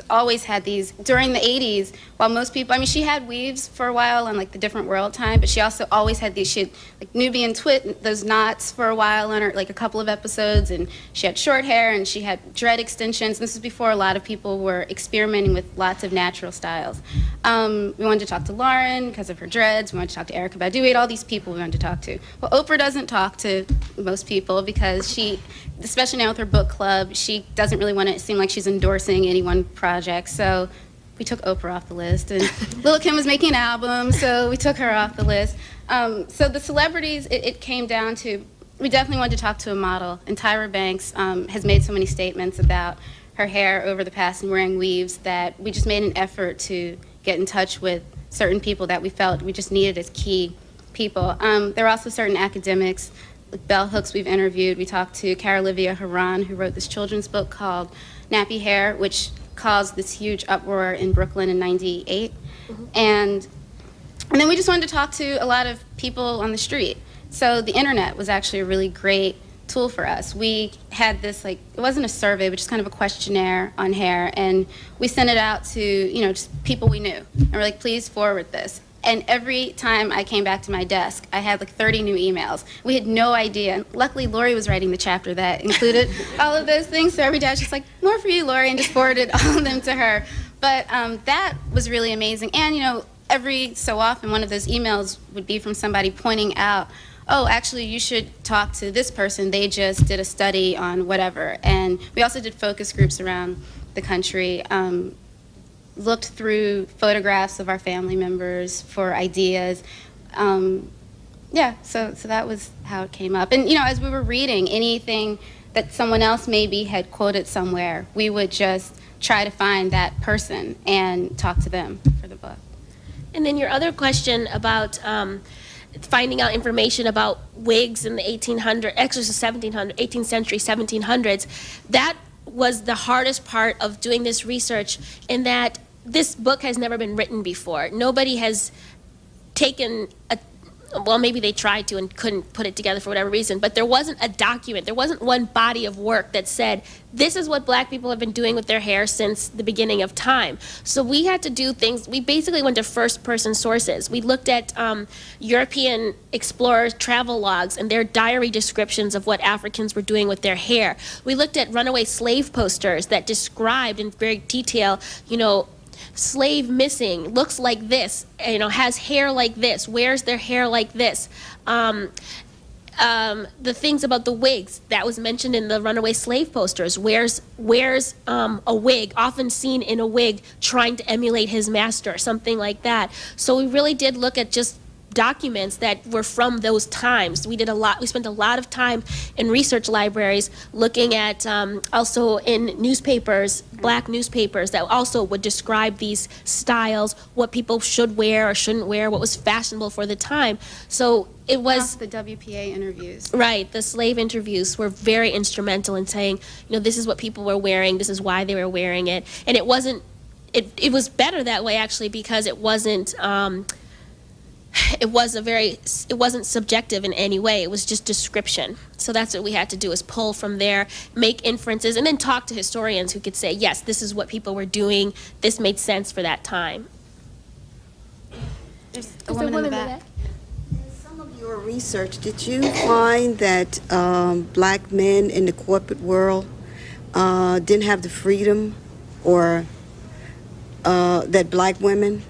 always had these, during the 80s, while most people, I mean, she had weaves for a while on like the Different World time, but she also always had these, she had like Nubian twit, those knots for a while on her, like a couple of episodes, and she had short hair and she had dread extensions. This was before a lot of people were experimenting with lots of natural styles. We wanted to talk to Lauren because of her dreads. We wanted to talk to Erykah Badu. We had all these people we wanted to talk to. Well, Oprah doesn't talk to most people because she, especially now with her book club, she doesn't really want to seem like she's endorsing any one project. So we took Oprah off the list. And Lil' Kim was making an album, so we took her off the list. So the celebrities, it came down to, we definitely wanted to talk to a model. And Tyra Banks has made so many statements about her hair over the past and wearing weaves that we just made an effort to get in touch with certain people that we felt we just needed as key people. There are also certain academics, like Bell Hooks we've interviewed. We talked to Cara Olivia Haran, who wrote this children's book called Nappy Hair, which caused this huge uproar in Brooklyn in '98. And then we just wanted to talk to a lot of people on the street. So the internet was actually a really great tool for us. We had this, like, it wasn't a survey, but just kind of a questionnaire on hair, and we sent it out to, just people we knew. And we're like, please forward this. And every time I came back to my desk, I had like 30 new emails. We had no idea. And luckily, Lori was writing the chapter that included all of those things. So every day I was just like, more for you, Lori, and just forwarded all of them to her. But that was really amazing. And, every so often, one of those emails would be from somebody pointing out, oh, actually, you should talk to this person. They just did a study on whatever. And we also did focus groups around the country. Looked through photographs of our family members for ideas. Yeah, so that was how it came up. And, as we were reading anything that someone else maybe had quoted somewhere, we would just try to find that person and talk to them for the book. And then your other question about finding out information about wigs in the 1800s, actually the 18th century, 1700s, that was the hardest part of doing this research, in that this book has never been written before. Nobody has taken well, maybe they tried to and couldn't put it together for whatever reason, but there wasn't a document, there wasn't one body of work that said, this is what black people have been doing with their hair since the beginning of time. So we had to do things, we basically went to first-person sources. We looked at European explorers' travel logs and their diary descriptions of what Africans were doing with their hair. We looked at runaway slave posters that described in very detail, slave missing, looks like this, has hair like this, wears their hair like this. The things about the wigs that was mentioned in the runaway slave posters, wears a wig, often seen in a wig, trying to emulate his master, something like that. So we really did look at just documents that were from those times. We spent a lot of time in research libraries looking at also in newspapers, black newspapers, that also would describe these styles, what people should wear or shouldn't wear, what was fashionable for the time. So it was the WPA interviews. Right, the slave interviews were very instrumental in saying, this is what people were wearing, this is why they were wearing it. And it wasn't, it was better that way actually, because it wasn't it wasn't subjective in any way. It was just description. So that's what we had to do, is pull from there, make inferences, and then talk to historians who could say, yes, this is what people were doing. This made sense for that time. There's a woman in the back. In some of your research, did you find that black men in the corporate world didn't have the freedom or that black women?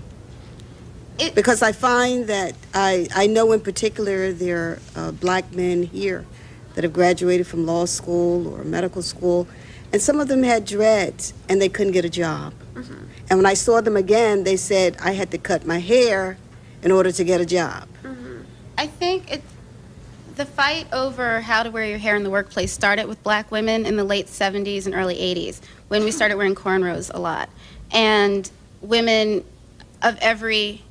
Because I find that I know in particular there are black men here that have graduated from law school or medical school, and some of them had dreads and they couldn't get a job. And when I saw them again, they said I had to cut my hair in order to get a job. I think the fight over how to wear your hair in the workplace started with black women in the late 70s and early 80s when we started wearing cornrows a lot. And women of every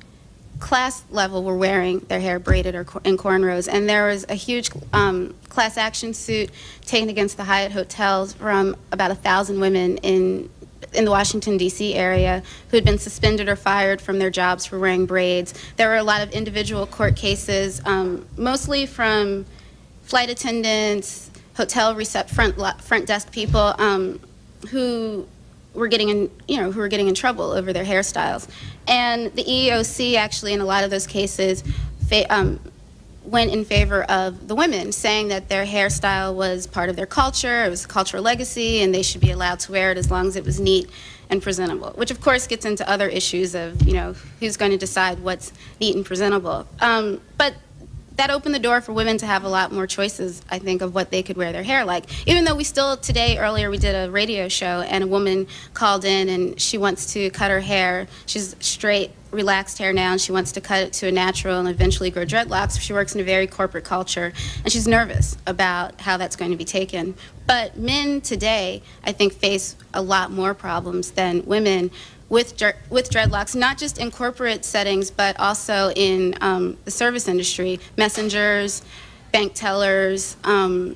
class level were wearing their hair braided or in cornrows. And there was a huge class action suit taken against the Hyatt hotels from about 1,000 women in the Washington, D.C. area who had been suspended or fired from their jobs for wearing braids. There were a lot of individual court cases, mostly from flight attendants, hotel front desk people who were getting in trouble over their hairstyles. And the EEOC actually, in a lot of those cases, went in favor of the women, saying that their hairstyle was part of their culture, it was a cultural legacy, and they should be allowed to wear it as long as it was neat and presentable, which of course gets into other issues of, who's going to decide what's neat and presentable. But that opened the door for women to have a lot more choices, I think, of what they could wear their hair like. Even though we still, earlier we did a radio show, and a woman called in and she wants to cut her hair. She's straight, relaxed hair now, and she wants to cut it to a natural and eventually grow dreadlocks. She works in a very corporate culture, and she's nervous about how that's going to be taken. But men today, I think, face a lot more problems than women with dreadlocks, not just in corporate settings, but also in the service industry, messengers, bank tellers. Who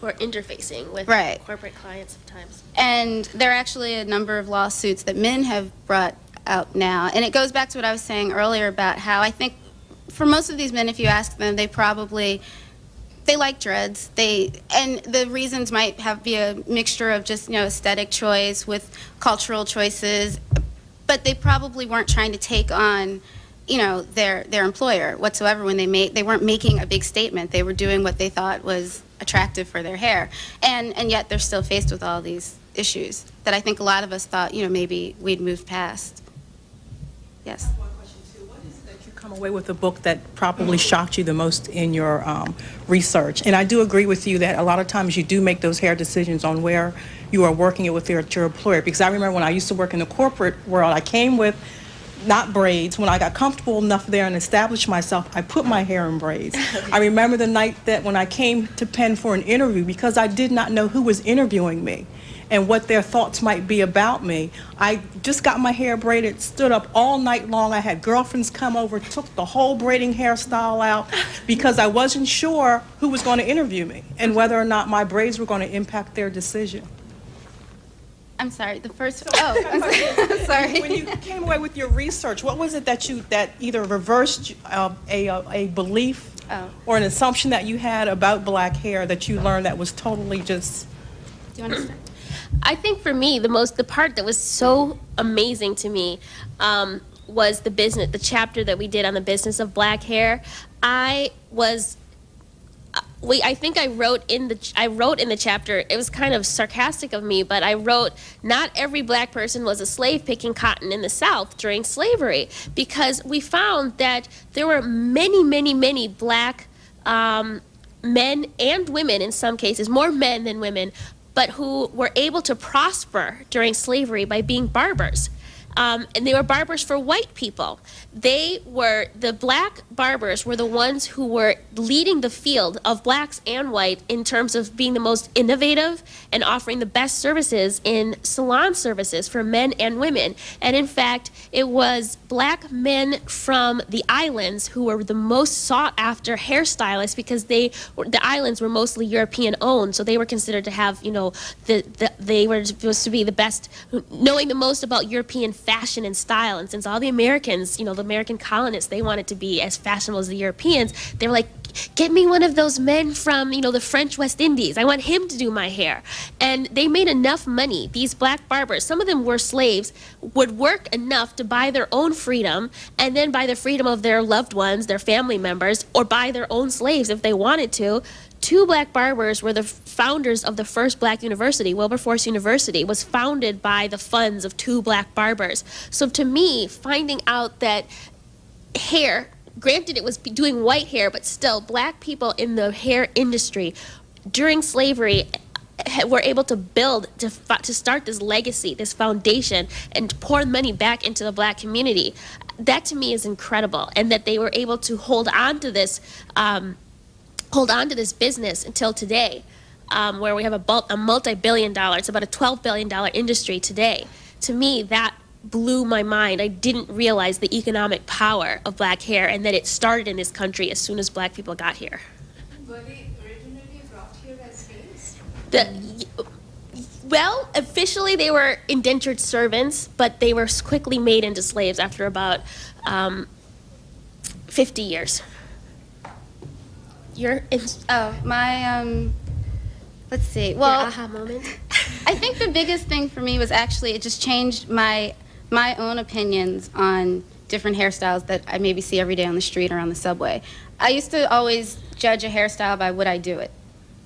are interfacing with corporate clients sometimes. And there are actually a number of lawsuits that men have brought out now. And it goes back to what I was saying earlier about how I think for most of these men, if you ask them, they like dreads. And the reasons might be a mixture of just, aesthetic choice with cultural choices, but they probably weren't trying to take on, their employer whatsoever when they weren't making a big statement. They were doing what they thought was attractive for their hair. And yet they're still faced with all these issues that I think a lot of us thought, maybe we'd moved past. Yes. One question too. What is it that you come away with a book that probably shocked you the most in your research? And I do agree with you that a lot of times you do make those hair decisions on where you are working it with your employer. Because I remember when I used to work in the corporate world, I came with not braids. When I got comfortable enough there and established myself, I put my hair in braids. I remember the night that when I came to Penn for an interview, because I did not know who was interviewing me and what their thoughts might be about me, I just got my hair braided, stood up all night long. I had girlfriends come over, took the whole braiding hairstyle out because I wasn't sure who was going to interview me and whether or not my braids were going to impact their decision. I'm sorry, I'm sorry. When you came away with your research, what was it that either reversed a belief or an assumption that you had about black hair that you learned that was totally just... Do you understand? I think for me, the part that was so amazing to me was the chapter that we did on the business of black hair. I think I wrote in the chapter, it was kind of sarcastic of me, but I wrote, not every black person was a slave picking cotton in the South during slavery, because we found that there were many, many, many black men and women, in some cases, more men than women, but who were able to prosper during slavery by being barbers. And they were barbers for white people. The black barbers were the ones who were leading the field of blacks and white in terms of being the most innovative and offering the best services in salon services for men and women. And in fact, it was black men from the islands who were the most sought after hairstylists, because the islands were mostly European owned, so they were considered to have, they were supposed to be the best, knowing the most about European fashion and style. And since all the Americans, the American colonists, they wanted to be as fashionable as the Europeans, they were like, get me one of those men from, the French West Indies. I want him to do my hair. And they made enough money. These black barbers, some of them were slaves, would work enough to buy their own freedom, and then buy the freedom of their loved ones, their family members, or buy their own slaves if they wanted to two black barbers were the founders of the first black university. Wilberforce University was founded by the funds of two black barbers. So to me, finding out that hair, granted it was doing white hair, but still black people in the hair industry during slavery were able to build, to start this legacy, this foundation, and pour money back into the black community. That to me is incredible, and that they were able to hold on to this business until today, where we have a multi-billion-dollar, it's about a $12 billion industry today. To me, that blew my mind. I didn't realize the economic power of black hair, and that it started in this country as soon as black people got here. Were they originally brought here as slaves? Well, officially they were indentured servants, but they were quickly made into slaves after about 50 years. Let's see. Your Well, aha moment. I think the biggest thing for me was actually it just changed my own opinions on different hairstyles that I maybe see every day on the street or on the subway. I used to always judge a hairstyle by would I do it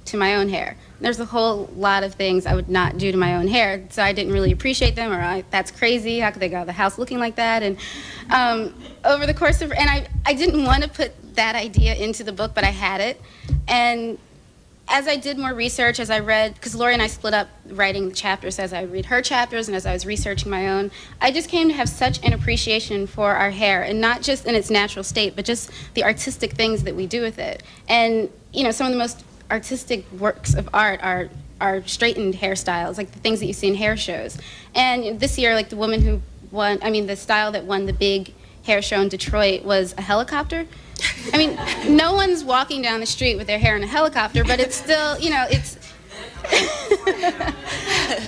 to my own hair. There's a whole lot of things I would not do to my own hair, so I didn't really appreciate them, or that's crazy, how could they go out of the house looking like that? And over the course of, and I didn't want to put that idea into the book, but I had it. And as I did more research, as I read, because Lori and I split up writing the chapters, as I read her chapters and as I was researching my own, I just came to have such an appreciation for our hair, and not just in its natural state, but just the artistic things that we do with it. And, you know, some of the most artistic works of art are straightened hairstyles, like the things that you see in hair shows. And this year, like the woman who won, I mean, the style that won the big hair show in Detroit was a helicopter. I mean, no one's walking down the street with their hair in a helicopter, but it's still, you know, it's...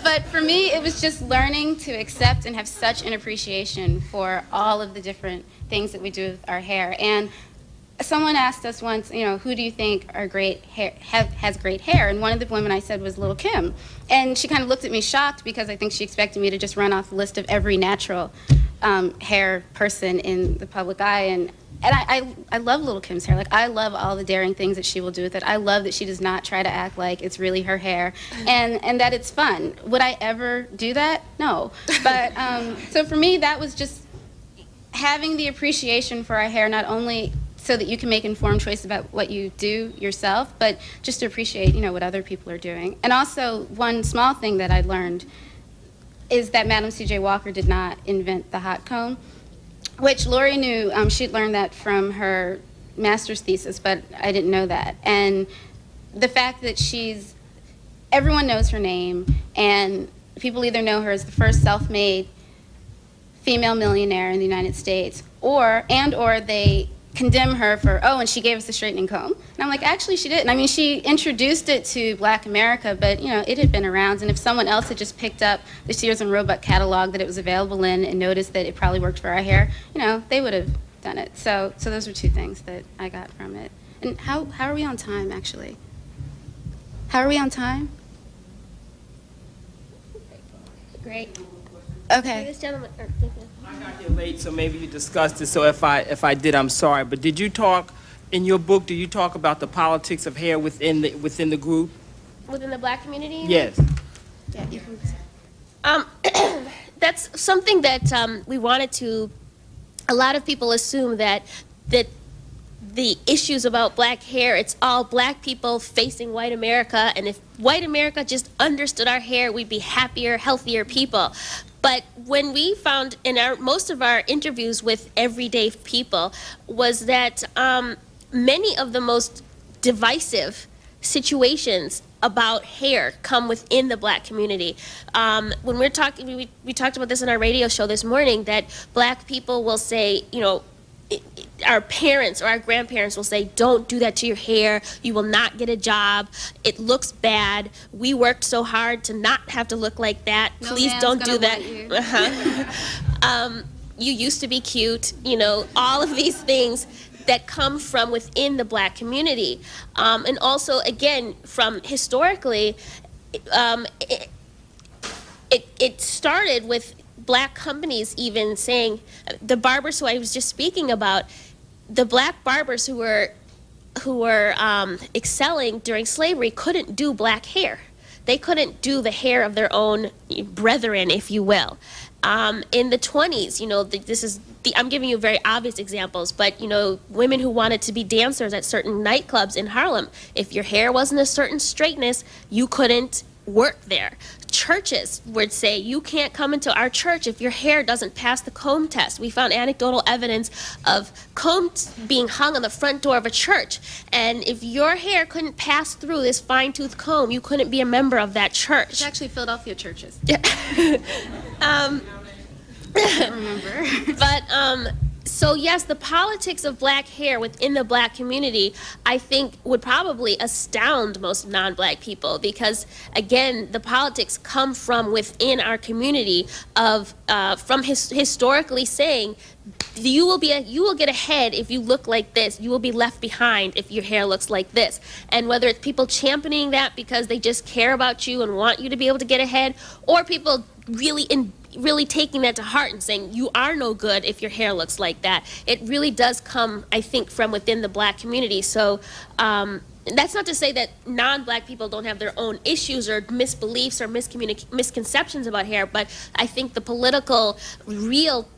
But for me, it was just learning to accept and have such an appreciation for all of the different things that we do with our hair. And someone asked us once, you know, who do you think are great hair, has great hair? And one of the women I said was Little Kim. And she kind of looked at me shocked because I think she expected me to just run off the list of every natural hair person in the public eye. And I love Little Kim's hair. Like, I love all the daring things that she will do with it. I love that she does not try to act like it's really her hair, and that it's fun. Would I ever do that? No. But so for me, that was just having the appreciation for our hair, not only so that you can make informed choices about what you do yourself, but just to appreciate, you know, what other people are doing. And also, one small thing that I learned is that Madam C.J. Walker did not invent the hot comb, which Lori knew. She'd learned that from her master's thesis, but I didn't know that. And the fact that everyone knows her name, and people either know her as the first self-made female millionaire in the United States, or they condemn her for, oh, and she gave us the straightening comb. And I'm like, actually, she didn't. I mean, she introduced it to Black America, but, you know, it had been around. And if someone else had just picked up the Sears and Roebuck catalog that it was available in and noticed that it probably worked for our hair, you know, they would have done it. So those were two things that I got from it. And how are we on time, actually? How are we on time? Great. Okay. This gentleman. I got here late, so maybe you discussed it. So if I did, I'm sorry. But did you talk in your book? Do you talk about the politics of hair within the group? Within the Black community? Yes. Yeah, you can. That's something that we wanted to. A lot of people assume that the issues about black hair, it's all black people facing white America, and if white America just understood our hair, we'd be happier, healthier people. But when we found in most of our interviews with everyday people was that many of the most divisive situations about hair come within the Black community. When we're talking, we talked about this in our radio show this morning, that black people will say, you know, our parents or our grandparents will say, don't do that to your hair, you will not get a job, it looks bad, we worked so hard to not have to look like that, No please man's don't do gonna that. You used to be cute, you know, all of these things that come from within the Black community. And also, again, from historically, it started with Black companies even saying, the barbers who I was just speaking about, the Black barbers who were who were excelling during slavery couldn't do black hair. They couldn't do the hair of their own brethren, if you will. In the 20s, I'm giving you very obvious examples, but, women who wanted to be dancers at certain nightclubs in Harlem, if your hair wasn't a certain straightness, you couldn't work there. Churches would say, you can't come into our church if your hair doesn't pass the comb test. We found anecdotal evidence of combs being hung on the front door of a church. And if your hair couldn't pass through this fine-tooth comb, you couldn't be a member of that church. It's actually Philadelphia churches. I remember. But, so yes, the politics of black hair within the black community, I think, would probably astound most non-black people because, again, the politics come from within our community of, historically saying, you will get ahead if you look like this. You will be left behind if your hair looks like this. And whether it's people championing that because they just care about you and want you to be able to get ahead, or people really taking that to heart and saying you are no good if your hair looks like that. It really does come, I think, from within the black community. So that's not to say that non-black people don't have their own issues or misbeliefs or misconceptions about hair, but I think the political real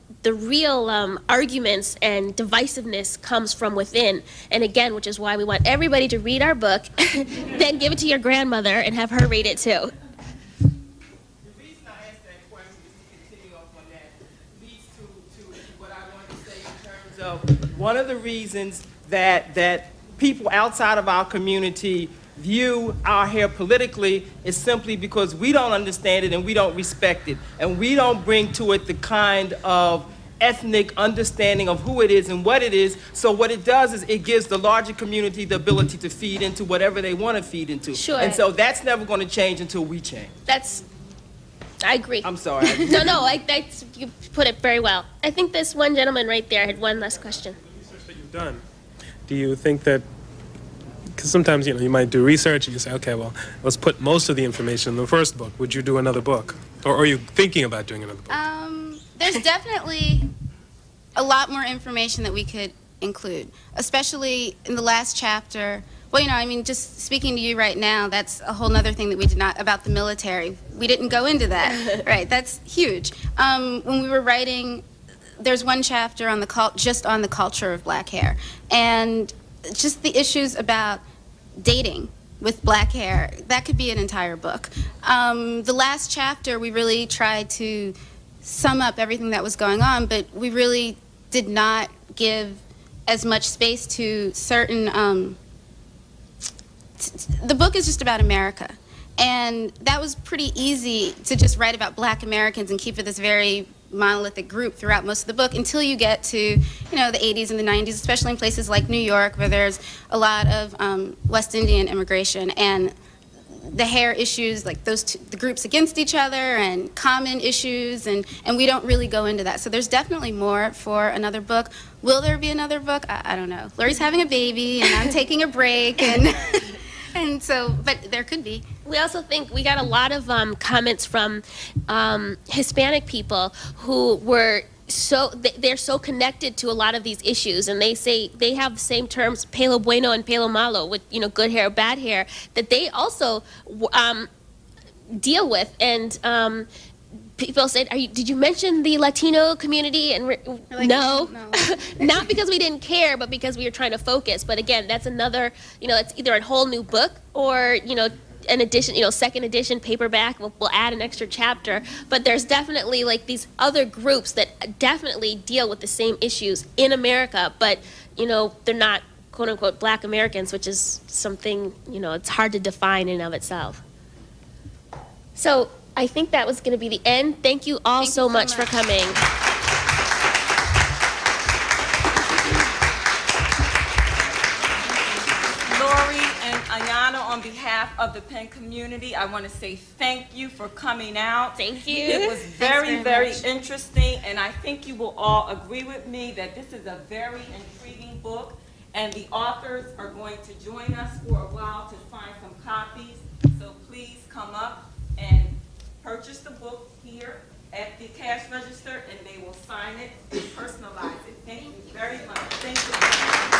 arguments and divisiveness comes from within. And again, which is why we want everybody to read our book, then give it to your grandmother and have her read it too. One of the reasons that people outside of our community view our hair politically is simply because we don't understand it and we don't respect it. And we don't bring to it the kind of ethnic understanding of who it is and what it is. So what it does is it gives the larger community the ability to feed into whatever they want to feed into. Sure. And so that's never going to change until we change. I agree. I'm sorry. No, you put it very well. I think this one gentleman right there had one last question. Research that you've done, do you think that, because sometimes, you might do research and you say, okay, well, let's put most of the information in the first book. Would you do another book? Or are you thinking about doing another book? There's definitely a lot more information that we could include, especially in the last chapter. Well, just speaking to you right now, that's a whole other thing that we did not, about the military. We didn't go into that, right? That's huge. When we were writing, there's one chapter on just on the culture of black hair, and just the issues about dating with black hair. That could be an entire book. The last chapter, we really tried to sum up everything that was going on, but we really did not give as much space to certain. The book is just about America, and that was pretty easy to just write about black Americans and keep it this very monolithic group throughout most of the book until you get to the 80s and the 90s, especially in places like New York where there's a lot of West Indian immigration and the hair issues, like the groups against each other and common issues, and we don't really go into that. So there's definitely more for another book. Will there be another book? I don't know. Lori's having a baby and I'm taking a break, and and so, but there could be. We also think we got a lot of comments from Hispanic people who were they're so connected to a lot of these issues, and they say they have the same terms, pelo bueno and pelo malo, with good hair, bad hair, that they also deal with. And people said, did you mention the Latino community? And no. Not because we didn't care, but because we were trying to focus. But again, that's another, it's either a whole new book or, an edition, second edition paperback. We'll add an extra chapter. But there's definitely like these other groups that definitely deal with the same issues in America, but, they're not quote unquote black Americans, which is something, it's hard to define in and of itself. So I think that was going to be the end. Thank you all so much for coming. Lori and Ayana, on behalf of the Penn community, I want to say thank you for coming out. Thank you. It was very interesting, and I think you will all agree with me that this is a very intriguing book, and the authors are going to join us for a while to sign some copies. So please come up and purchase the book here at the cash register, and they will sign it and personalize it. Thank you very much. Thank you.